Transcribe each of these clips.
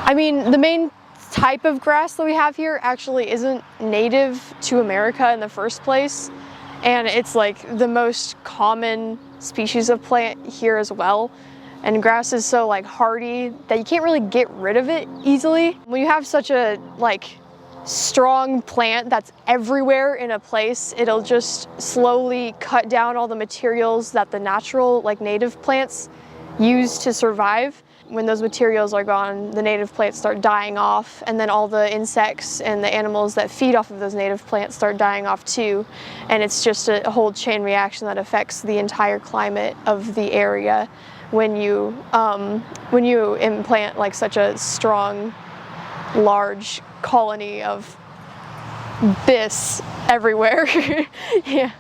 I mean, the main type of grass that we have here actually isn't native to America in the first place, and it's like the most common species of plant here as well. And grass is so like hardy that you can't really get rid of it easily. When you have such a strong plant that's everywhere in a place, it'll just slowly cut down all the materials that the natural native plants use to survive. When those materials are gone, the native plants start dying off, and then all the insects and the animals that feed off of those native plants start dying off too. And it's just a whole chain reaction that affects the entire climate of the area when you implant like such a strong, large colony of this everywhere. Yeah.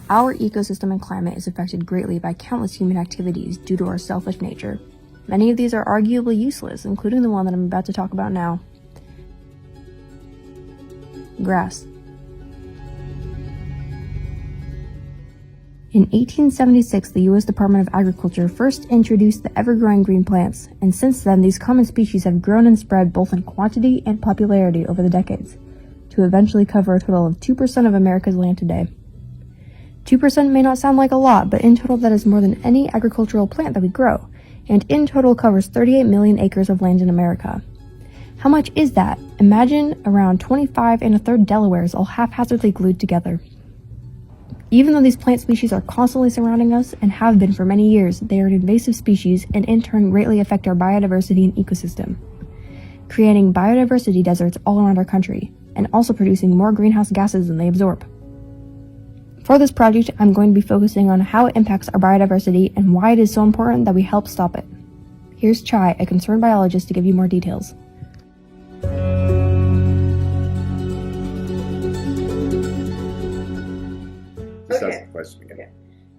Our ecosystem and climate is affected greatly by countless human activities due to our selfish nature. Many of these are arguably useless, including the one that I'm about to talk about now. Grass. In 1876, the U.S. Department of Agriculture first introduced the ever-growing green plants, and since then these common species have grown and spread both in quantity and popularity over the decades, to eventually cover a total of 2% of America's land today. 2% may not sound like a lot, but in total that is more than any agricultural plant that we grow, and in total covers 38 million acres of land in America. How much is that? Imagine around 25 1/3 Delawares all haphazardly glued together. Even though these plant species are constantly surrounding us and have been for many years, they are an invasive species and in turn greatly affect our biodiversity and ecosystem, creating biodiversity deserts all around our country, and also producing more greenhouse gases than they absorb. For this project, I'm going to be focusing on how it impacts our biodiversity and why it is so important that we help stop it. Here's Chai, a concerned biologist, to give you more details. Just ask the question again. Okay.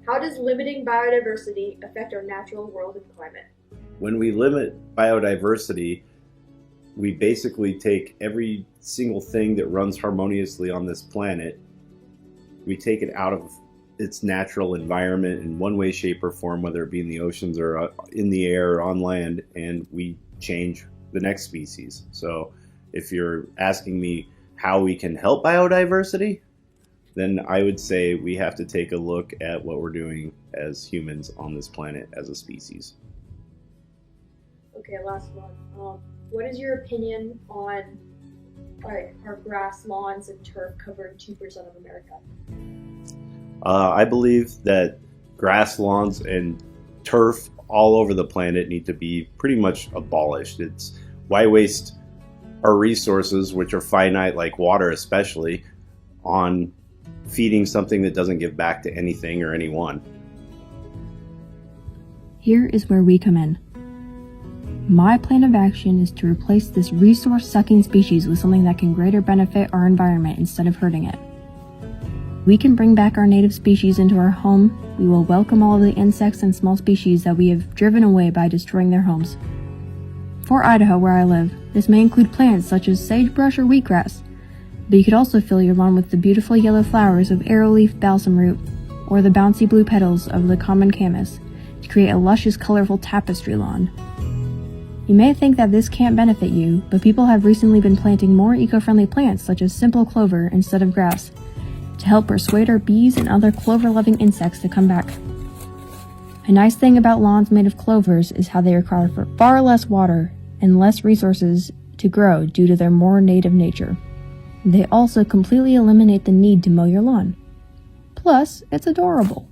How does limiting biodiversity affect our natural world and climate? When we limit biodiversity, we basically take every single thing that runs harmoniously on this planet, we take it out of its natural environment in one way, shape, or form, whether it be in the oceans or in the air or on land, and we change the next species. So if you're asking me how we can help biodiversity, then I would say we have to take a look at what we're doing as humans on this planet as a species. Okay, last one. What is your opinion on our grass, lawns, and turf covering 2% of America? I believe that grass, lawns, and turf all over the planet need to be pretty much abolished. It's why waste our resources, which are finite, like water especially, on feeding something that doesn't give back to anything or anyone. Here is where we come in. My plan of action is to replace this resource-sucking species with something that can greater benefit our environment instead of hurting it. We can bring back our native species into our home. We will welcome all of the insects and small species that we have driven away by destroying their homes. For Idaho, where I live, this may include plants such as sagebrush or wheatgrass, but you could also fill your lawn with the beautiful yellow flowers of arrowleaf balsam root or the bouncy blue petals of the common camas to create a luscious, colorful tapestry lawn. You may think that this can't benefit you, but people have recently been planting more eco-friendly plants such as simple clover instead of grass to help persuade our bees and other clover-loving insects to come back. A nice thing about lawns made of clovers is how they require far less water and less resources to grow due to their more native nature. They also completely eliminate the need to mow your lawn. Plus, it's adorable.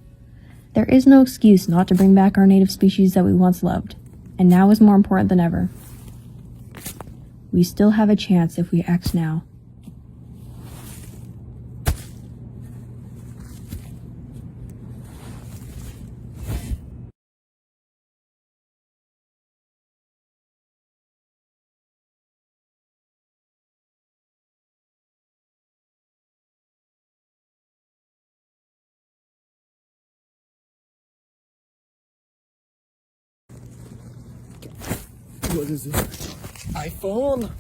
There is no excuse not to bring back our native species that we once loved, and now is more important than ever. We still have a chance if we act now. What is this? iPhone?